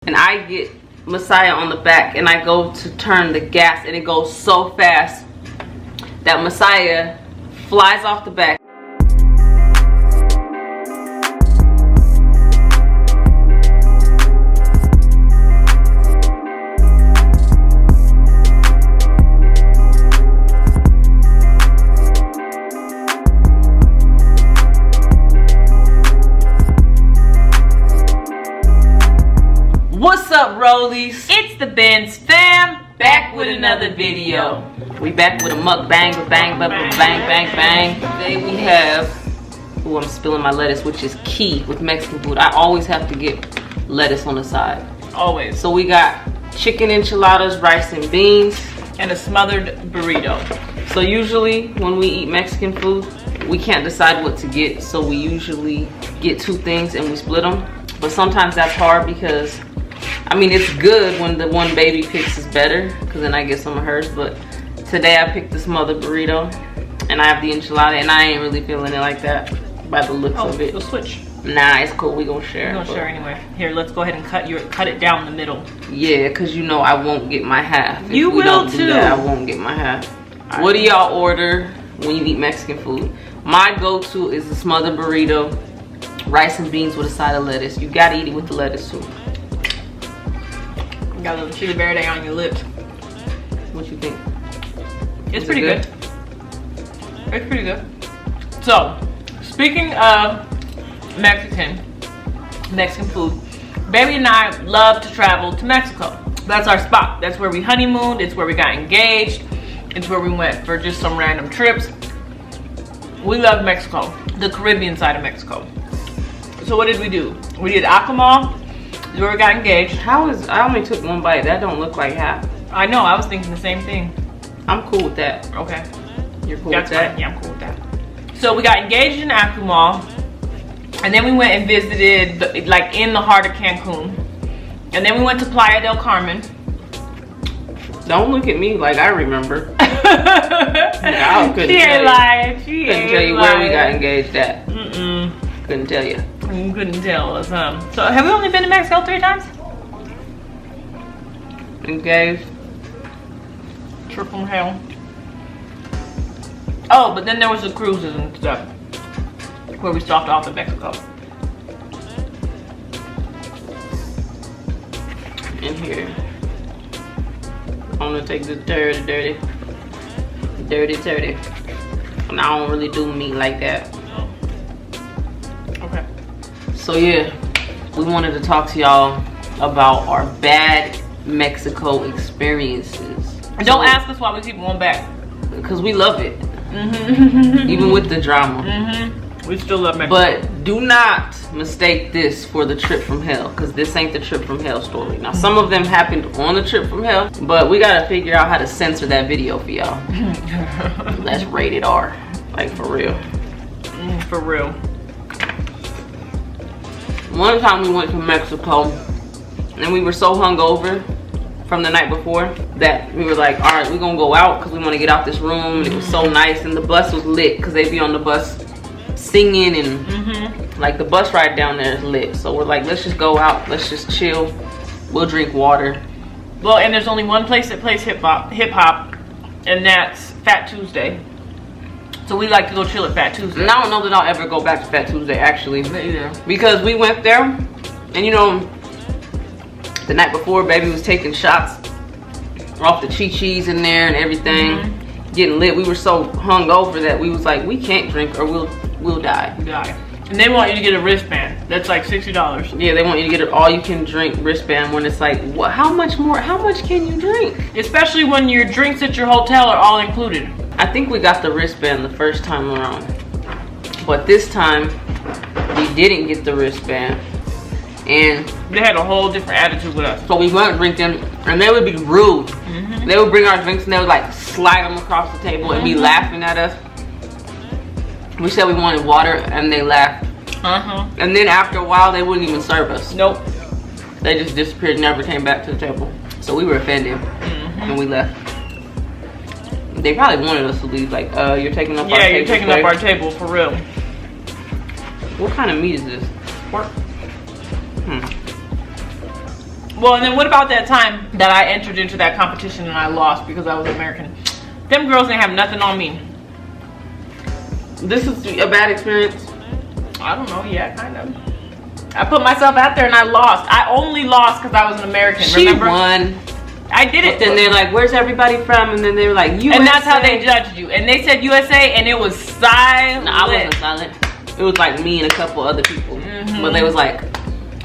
and I get Messiah on the back, and I go to turn the gas, and it goes so fast that Messiah flies off the back. What's up, rollies? It's the Benz fam, back with another video. We back with a mukbang, bang, bang, bang, bang, bang. Today we have, oh, I'm spilling my lettuce, which is key with Mexican food. I always have to get lettuce on the side. Always. So we got chicken enchiladas, rice and beans, and a smothered burrito. So usually when we eat Mexican food, we can't decide what to get. So we usually get two things and we split them. But sometimes that's hard because, I mean, it's good when the one baby picks is better, because then I get some of hers. But today I picked the smothered burrito, and I have the enchilada, and I ain't really feeling it like that by the looks of it. We'll switch. Nah, it's cool. We gonna share. We're gonna share anyway. Here, let's go ahead and cut it down the middle. Yeah, because you know I won't get my half. If you we will don't too. Do that, I won't get my half. What do y'all order when you eat Mexican food? My go-to is the smothered burrito, rice and beans with a side of lettuce. You gotta eat it with the lettuce too. Got a little chili verde on your lips. What you think? It's pretty good. It's pretty good. So, speaking of Mexican food, baby and I love to travel to Mexico. That's our spot. That's where we honeymooned. It's where we got engaged. It's where we went for just some random trips. We love Mexico, the Caribbean side of Mexico. So what did we do? We did Cozumel. Where we got engaged. I only took one bite. That don't look like half. I know, I was thinking the same thing. I'm cool with that. Okay. You're cool with that? Fine. Yeah, I'm cool with that. So we got engaged in Cozumel, and then we went and visited, like, in the heart of Cancun. And then we went to Playa del Carmen. Don't look at me like I remember. I couldn't She ain't lying. Couldn't tell you where we got engaged at. Couldn't tell you. You couldn't tell us, huh? So have we only been to Mexico 3 times? Engaged. Trip from hell. Oh, but then there was the cruises and stuff where we stopped off in Mexico. In here. I'm gonna take the dirty. And I don't really do meat like that. Okay. So yeah, we wanted to talk to y'all about our bad Mexico experiences. Don't ask us why we keep going back. Because we love it. Even with the drama. We still love Mexico. But do not mistake this for the trip from hell, because this ain't the trip from hell story. Now some of them happened on the trip from hell, but we gotta figure out how to censor that video for y'all. That's rated R, like for real. For real. One time we went to Mexico and we were so hungover from the night before that we were like, all right, we're gonna go out because we want to get out this room. And it was so nice, and the bus was lit because they be on the bus singing, and like the bus ride down there is lit. So we're like, let's just go out, let's just chill, we'll drink water. Well, and there's only one place that plays hip hop, and that's Fat Tuesday. So we like to go chill at Fat Tuesday. And I don't know that I'll ever go back to Fat Tuesday, actually. Me either. Because we went there, and you know, the night before, baby was taking shots off the Cicis in there and everything, getting lit. We were so hungover that we was like, we can't drink or we'll die. And they want you to get a wristband. That's like $60. Yeah, they want you to get an all-you-can-drink wristband when it's like, what? How much can you drink? Especially when your drinks at your hotel are all included. I think we got the wristband the first time around, but this time we didn't get the wristband, and they had a whole different attitude with us. So we weren't drinking, and they would be rude. They would bring our drinks and they would like slide them across the table and be laughing at us. We said we wanted water and they laughed. And then after a while, they wouldn't even serve us. Nope. They just disappeared and never came back to the table. So we were offended and we left. They probably wanted us to leave, like, you're taking up our table. Yeah, you're taking up our table, for real. What kind of meat is this? Pork. Well, and then what about that time that I entered into that competition and I lost because I was American? Them girls didn't have nothing on me. This is a bad experience. I don't know, yeah, kind of. I put myself out there and I lost. I only lost because I was an American, remember? She won. I did it. But then they're like, where's everybody from? And then they were like, USA. And that's how they judged you. And they said USA and it was silent. No, I wasn't silent. It was like me and a couple other people. But they was like,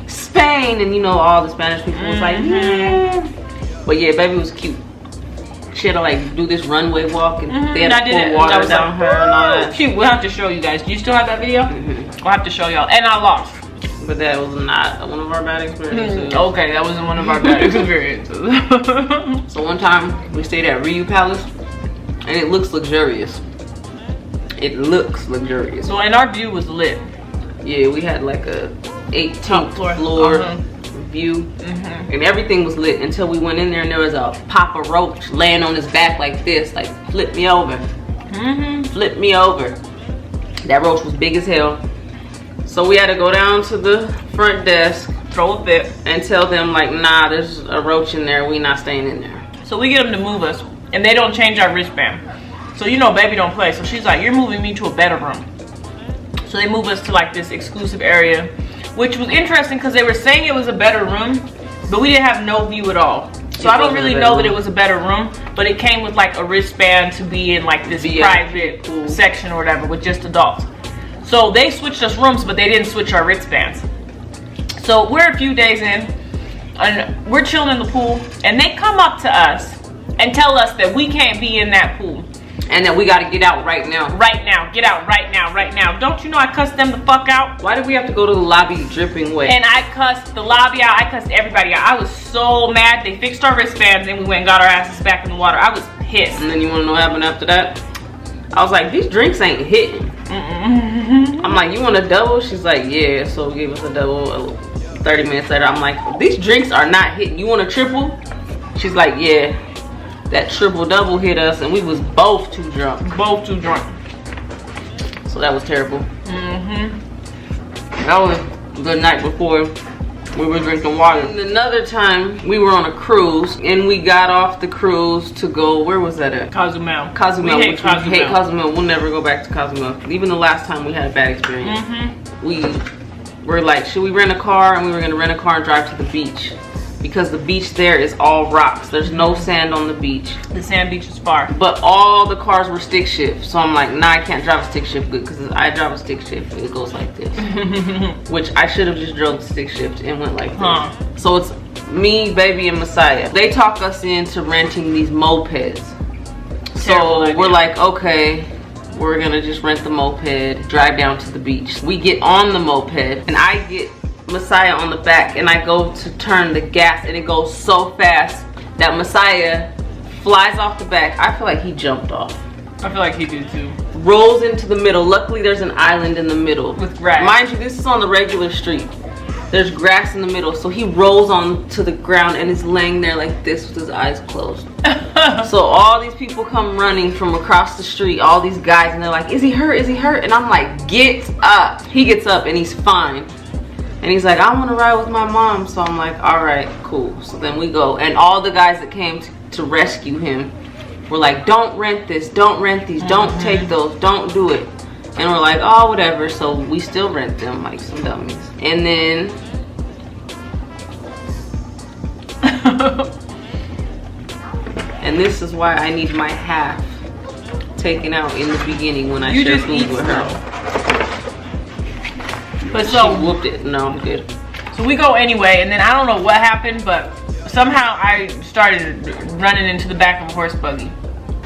Spain. And you know, all the Spanish people was like, yeah. But yeah, baby was cute. She had to like do this runway walk and they had to pour water down her and all that. We'll have to show you guys. Do you still have that video? We'll have to show y'all. And I lost. But that was not one of our bad experiences. Okay, that wasn't one of our bad experiences. So one time we stayed at Ryu Palace and it looks luxurious. It looks luxurious. So and our view was lit. Yeah, we had like a 18th floor view and everything was lit until we went in there and there was a Papa Roach laying on his back like this, like flip me over. Flip me over. That roach was big as hell. So we had to go down to the front desk, throw a fit, and tell them like, nah, there's a roach in there. We not staying in there. So we get them to move us, and they don't change our wristband. So you know, baby don't play. So she's like, you're moving me to a better room. So they move us to like this exclusive area, which was interesting because they were saying it was a better room, but we didn't have no view at all. So I don't really know that it was a better room, but it came with like a wristband to be in like this private section or whatever with just adults. So they switched us rooms, but they didn't switch our wristbands. So we're a few days in, and we're chilling in the pool, and they come up to us and tell us that we can't be in that pool. And that we gotta get out right now. Right now, get out right now, right now. Don't you know I cussed them the fuck out? Why did we have to go to the lobby dripping wet? And I cussed the lobby out, I cussed everybody out. I was so mad. They fixed our wristbands and we went and got our asses back in the water. I was pissed. And then you wanna know what happened after that? I was like, these drinks ain't hitting. I'm like, you want a double? She's like, yeah. So gave us a double. 30 minutes later, I'm like, these drinks are not hitting. You want a triple? She's like, yeah. That triple double hit us and we was both too drunk. Both too drunk. So that was terrible. That was the night before we were drinking water. And another time we were on a cruise and we got off the cruise to go, where was that at? Cozumel. Cozumel. We hate Cozumel. We'll never go back to Cozumel. Even the last time we had a bad experience. We were like, should we rent a car? And we were gonna rent a car and drive to the beach. Because the beach there is all rocks. There's no sand on the beach. The sand beach is far. But all the cars were stick shift. So I'm like, nah, I can't drive a stick shift good because I drive a stick shift, it goes like this. Which I should have just drove the stick shift and went like this. So it's me, baby, and Messiah. They talk us into renting these mopeds. So we're like, okay, we're gonna just rent the moped, drive down to the beach. We get on the moped and I get Messiah on the back and I go to turn the gas and it goes so fast that Messiah flies off the back. I feel like he jumped off. I feel like he did too. Rolls into the middle. Luckily there's an island in the middle. With grass. Mind you, this is on the regular street. There's grass in the middle. So he rolls on to the ground and is laying there like this with his eyes closed. So all these people come running from across the street, all these guys, and they're like, is he hurt? Is he hurt? And I'm like, get up. He gets up and he's fine. And he's like, I want to ride with my mom. So I'm like, all right, cool. So then we go. And all the guys that came to rescue him were like, don't rent this. Don't rent these. Don't take those. Don't do it. And we're like, oh, whatever. So we still rent them like some dummies. And then... and this is why I need my half taken out in the beginning when I share food with her. But so she whooped it. No, I'm good. So we go anyway, and then I don't know what happened, but somehow I started running into the back of a horse buggy.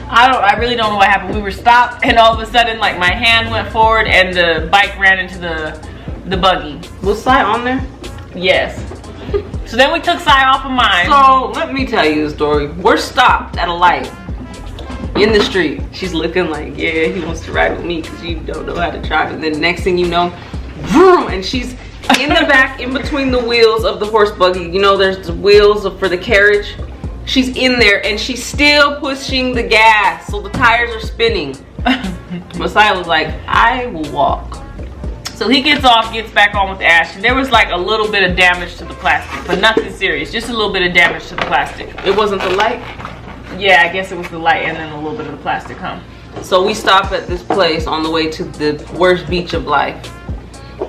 I really don't know what happened. We were stopped, and all of a sudden, like my hand went forward, and the bike ran into the buggy. Was Sai on there? Yes. So then we took Sai off of mine. So let me tell you the story. We're stopped at a light in the street. She's looking like, yeah, he wants to ride with me because you don't know how to drive. And then next thing you know, vroom, and she's in the back, in between the wheels of the horse buggy. You know, there's the wheels for the carriage. She's in there and she's still pushing the gas, so the tires are spinning. Messiah was like, I will walk. So he gets off, gets back on with Ash, and there was like a little bit of damage to the plastic, but nothing serious. Just a little bit of damage to the plastic. It wasn't the light? Yeah, I guess it was the light and then a little bit of the plastic, huh? So we stop at this place on the way to the worst beach of life.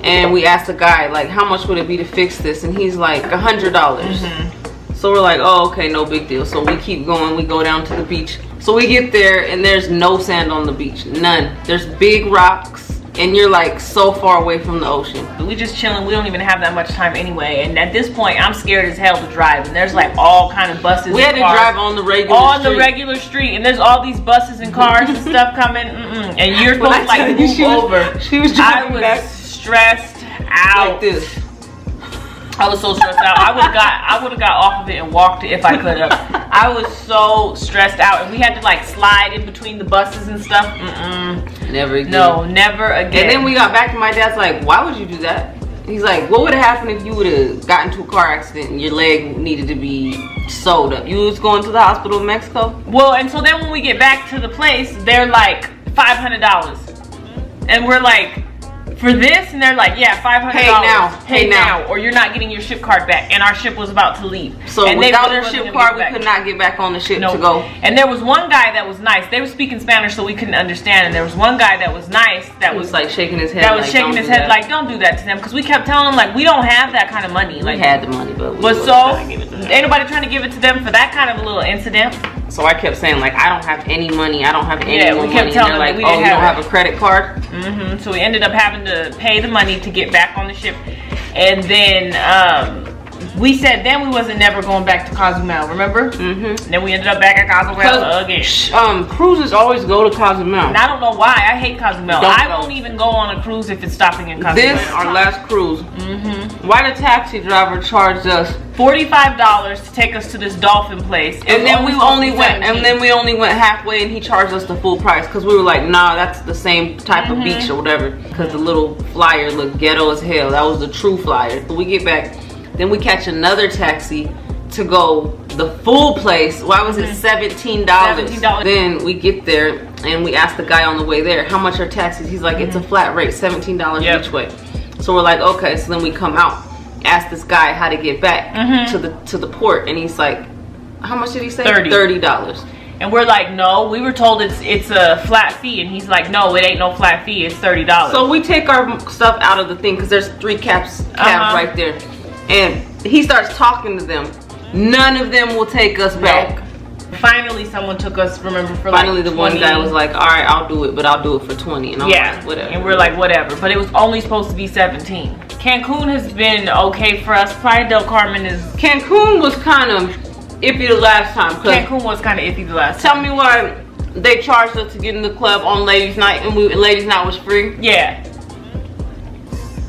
And we asked the guy, like, how much would it be to fix this? And he's like, $100. So we're like, oh, okay, no big deal. So we keep going. We go down to the beach. So we get there, and there's no sand on the beach. None. There's big rocks, and you're like so far away from the ocean. We just chilling. We don't even have that much time anyway. And at this point, I'm scared as hell to drive. And there's like all kind of buses. We had to drive on the regular street. On the regular street, and there's all these buses and cars and stuff coming. And you're supposed to like move over. She was driving back. Stressed out. Like this. I was so stressed out. I would have got off of it and walked it if I could have. I was so stressed out, and we had to like slide in between the buses and stuff. Never again. No, never again. And then we got back, and my dad's like, "Why would you do that?" He's like, "What would have happened if you would have gotten into a car accident and your leg needed to be sewed up? You was going to the hospital in Mexico?" Well, and so then when we get back to the place, they're like $500, and we're like, for this? And they're like, yeah, $500. Pay now, or you're not getting your ship card back. And our ship was about to leave. So and without our ship card, we could not get back on the ship to go. And there was one guy that was nice. They were speaking Spanish, so we couldn't understand. And there was one guy that was nice. That was like shaking his head. That was like, shaking his head like, don't do that to them. Because we kept telling them, like, we don't have that kind of money. Like, we had the money, but we so ain't nobody trying to give it to them for that kind of a little incident. So I kept saying, like, I don't have any money. I don't have any more money. Yeah, we kept telling them like, we oh, didn't you don't have a credit card? So we ended up having to pay the money to get back on the ship. And then we said then we wasn't never going back to Cozumel, remember? And then we ended up back at Cozumel again. Cruises always go to Cozumel. And I don't know why. I hate Cozumel. I won't even go on a cruise if it's stopping in Cozumel. This our last cruise. Why the taxi driver charged us $45 to take us to this dolphin place, and then we only went halfway, and he charged us the full price because we were like, nah, that's the same type of beach or whatever. Because the little flyer looked ghetto as hell. That was the true flyer. So we get back, then we catch another taxi to go the full place. Why was it $17? Then we get there and we ask the guy on the way there, how much are taxis? He's like, it's a flat rate, $17 each way. So we're like, okay. So then we come out, ask this guy how to get back to the port, and he's like, how much did he say? $30. And we're like, no, we were told it's a flat fee, and he's like, no, it ain't no flat fee, it's $30. So we take our stuff out of the thing because there's 3 cabs right there, and he starts talking to them. None of them will take us back. Finally, someone took us, remember, for finally like the one guy was like, all right, I'll do it, but I'll do it for 20. And I'm like, whatever. And we're like, whatever. But it was only supposed to be 17. Cancun has been okay for us. Playa del Carmen is... Cancun was kind of iffy the last time. Cancun was kind of iffy the last time. Tell me why they charged us to get in the club on ladies' night, and ladies' night was free? Yeah.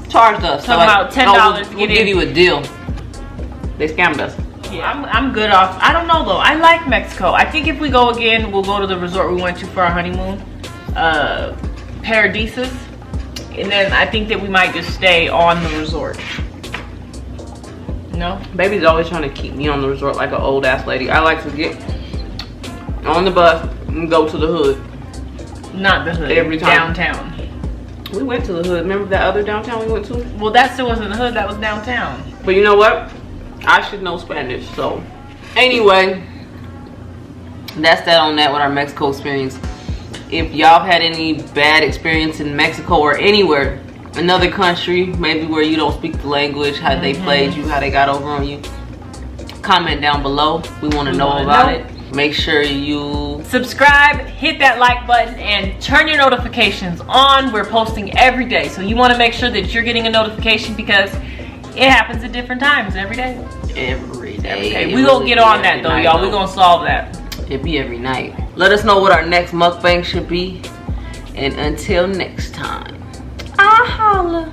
Charged us. Talking about $10 we'll give you a deal. They scammed us. Yeah, I'm good off. I don't know though. I like Mexico. I think if we go again, we'll go to the resort we went to for our honeymoon, Paradisus, and then I think that we might just stay on the resort. No? Baby's always trying to keep me on the resort like an old ass lady. I like to get on the bus and go to the hood. Not the hood. Every time. Downtown. We went to the hood. Remember that other downtown we went to? Well, that still wasn't the hood. That was downtown. But you know what? I should know Spanish, so anyway, that's that on that with our Mexico experience. If y'all had any bad experience in Mexico or anywhere, another country, maybe where you don't speak the language, how they played you, how they got over on you, comment down below. We want to know about it. Make sure you subscribe, hit that like button, and turn your notifications on. We're posting every day, so you want to make sure that you're getting a notification because it happens at different times every day. Every day. We gonna get on that though, y'all. We gonna solve that. It be every night. Let us know what our next mukbang should be. And until next time, I holla.